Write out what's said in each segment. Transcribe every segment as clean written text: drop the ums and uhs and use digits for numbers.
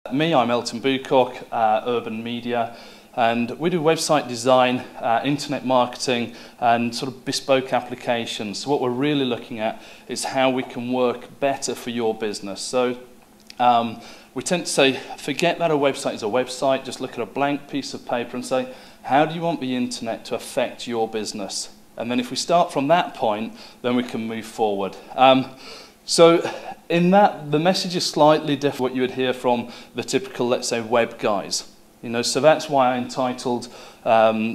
Me, I'm Elton Bucock, Urban Media, and we do website design, internet marketing, and sort of bespoke applications. So what we're really looking at is how we can work better for your business. So we tend to say, forget that a website is a website, just look at a blank piece of paper and say, how do you want the internet to affect your business? And then if we start from that point, then we can move forward. So in that, the message is slightly different what you would hear from the typical, let's say, web guys. So that's why I entitled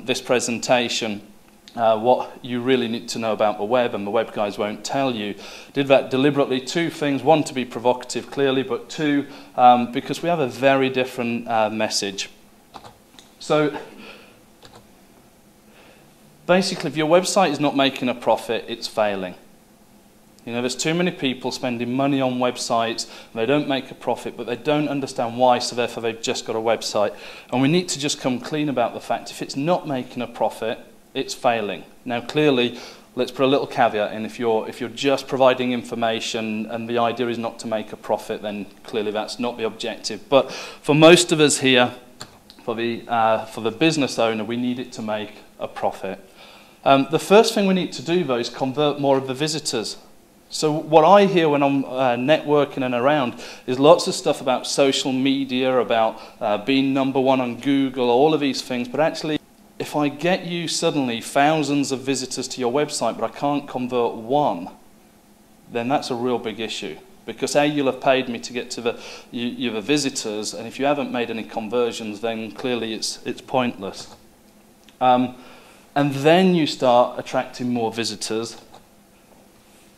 this presentation, What You Really Need to Know About the Web and the Web Guys Won't Tell You. Did that deliberately, two things, one to be provocative clearly, but two, because we have a very different message. So basically, if your website is not making a profit, it's failing. There's too many people spending money on websites, and they don't make a profit, but they don't understand why, so therefore they've just got a website. And we need to just come clean about the fact, if it's not making a profit, it's failing. Now clearly, let's put a little caveat in, if you're just providing information and the idea is not to make a profit, then clearly that's not the objective. But for most of us here, for the business owner, we need it to make a profit. The first thing we need to do though is convert more of the visitors. So what I hear when I'm networking and around is lots of stuff about social media, about being #1 on Google, all of these things. But actually, if I get you suddenly thousands of visitors to your website, but I can't convert one, then that's a real big issue. Because A, you'll have paid me to get to the visitors, and if you haven't made any conversions, then clearly it's pointless. And then you start attracting more visitors.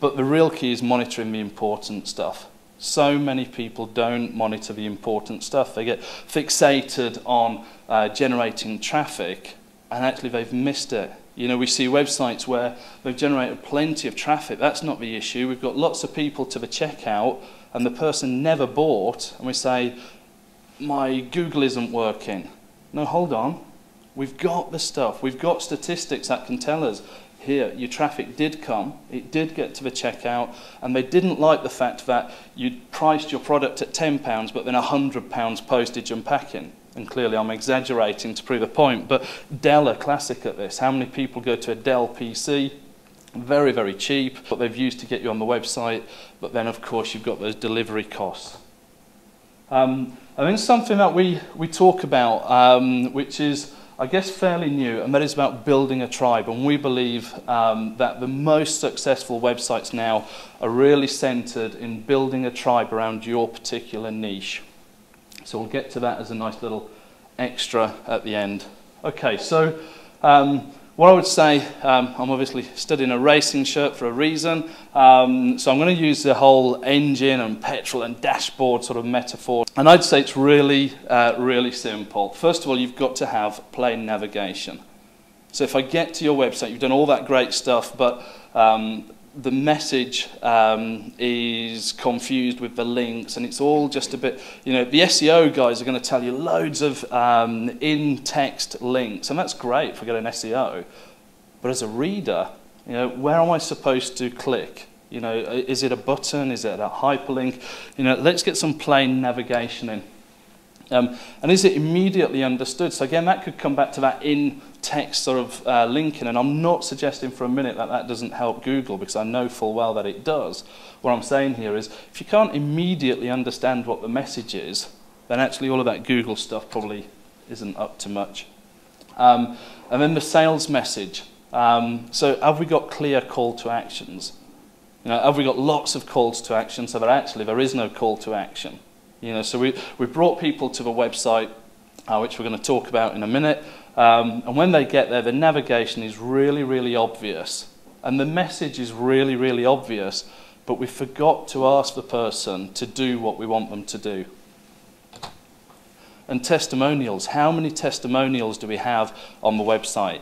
But the real key is monitoring the important stuff. So many people don't monitor the important stuff. They get fixated on generating traffic, and actually they've missed it. We see websites where they've generated plenty of traffic. That's not the issue. We've got lots of people to the checkout, and the person never bought, and we say, my Google isn't working. No, hold on. We've got the stuff. We've got statistics that can tell us, here, your traffic did come, it did get to the checkout, and they didn't like the fact that you'd priced your product at £10, but then £100 postage and packing. And clearly I'm exaggerating to prove a point, but Dell are classic at this. How many people go to a Dell PC? Very, very cheap, what they've used to get you on the website, but then of course you've got those delivery costs. And then something that we talk about, which is I guess fairly new, and that is about building a tribe. And we believe that the most successful websites now are really centered in building a tribe around your particular niche. So we'll get to that as a nice little extra at the end. Okay, so what I would say, I'm obviously stood in a racing shirt for a reason, so I'm going to use the whole engine and petrol and dashboard sort of metaphor. And I'd say it's really, really simple. First of all, you've got to have plain navigation. So if I get to your website, you've done all that great stuff, but the message is confused with the links, and it's all just a bit, the SEO guys are going to tell you loads of in-text links, and that's great if I get an SEO. But as a reader, where am I supposed to click? Is it a button? Is it a hyperlink? Let's get some plain navigation in. And is it immediately understood? So again, that could come back to that in-text sort of linking, and I'm not suggesting for a minute that that doesn't help Google, because I know full well that it does. What I'm saying here is, if you can't immediately understand what the message is, then actually all of that Google stuff probably isn't up to much. And then the sales message. So have we got clear call to actions? Have we got lots of calls to action so that actually there is no call to action? So we brought people to the website, which we're going to talk about in a minute, and when they get there, the navigation is really, really obvious, and the message is really, really obvious, but we forgot to ask the person to do what we want them to do. And testimonials. How many testimonials do we have on the website?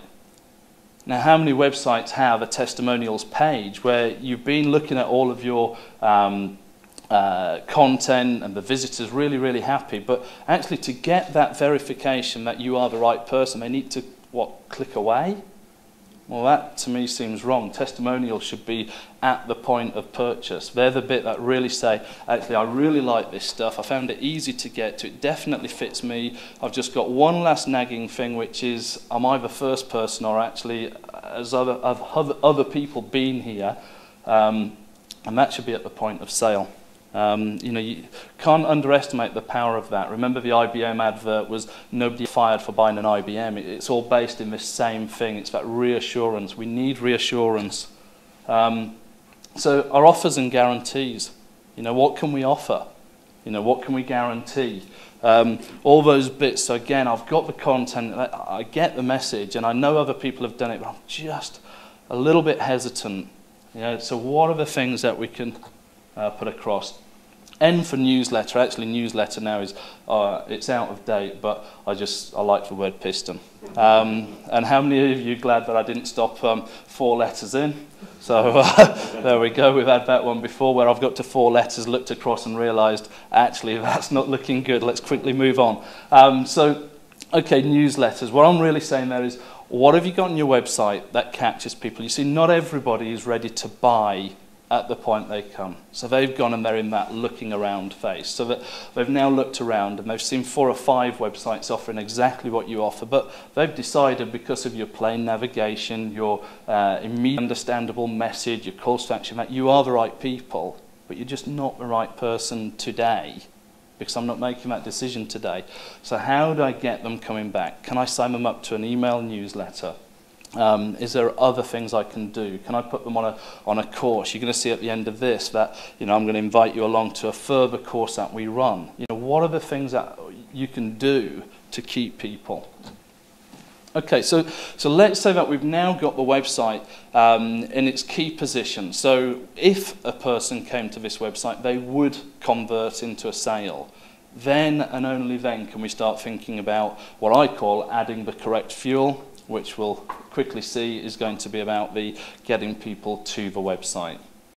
Now, how many websites have a testimonials page where you've been looking at all of your content and the visitors really, really happy, but actually to get that verification that you are the right person, they need to, click away? Well, that to me seems wrong. Testimonials should be at the point of purchase. They're the bit that really say, actually, I really like this stuff. I found it easy to get to. It definitely fits me. I've just got one last nagging thing, which is, am I the first person, or actually has other people been here? And that should be at the point of sale. You know, you can't underestimate the power of that. Remember the IBM advert was nobody fired for buying an IBM. It's all based in this same thing. It's that reassurance. We need reassurance. So our offers and guarantees. You know, what can we offer? You know, what can we guarantee? All those bits. So again, I've got the content, I get the message, and I know other people have done it, but I'm just a little bit hesitant. You know, so what are the things that we can put across? N for newsletter. Actually, newsletter now is it's out of date, but I like the word piston. And how many of you are glad that I didn't stop 4 letters in? So there we go. We've had that one before where I've got to 4 letters, looked across and realised actually that's not looking good. Let's quickly move on. So okay, newsletters. What I'm really saying there is, what have you got on your website that catches people? You see, not everybody is ready to buy at the point they come. So they've gone and they're in that looking around phase. So that they've now looked around and they've seen 4 or 5 websites offering exactly what you offer, but they've decided because of your plain navigation, your immediate understandable message, your calls to action, that you are the right people, but you're just not the right person today because I'm not making that decision today. So how do I get them coming back? Can I sign them up to an email newsletter? Is there other things I can do? Can I put them on a course? You're going to see at the end of this that, you know, I'm going to invite you along to a further course that we run. You know, what are the things that you can do to keep people? Okay, so let's say that we've now got the website in its key position. So if a person came to this website, they would convert into a sale. Then and only then can we start thinking about what I call adding the correct fuel, which we'll quickly see is going to be about the getting people to the website.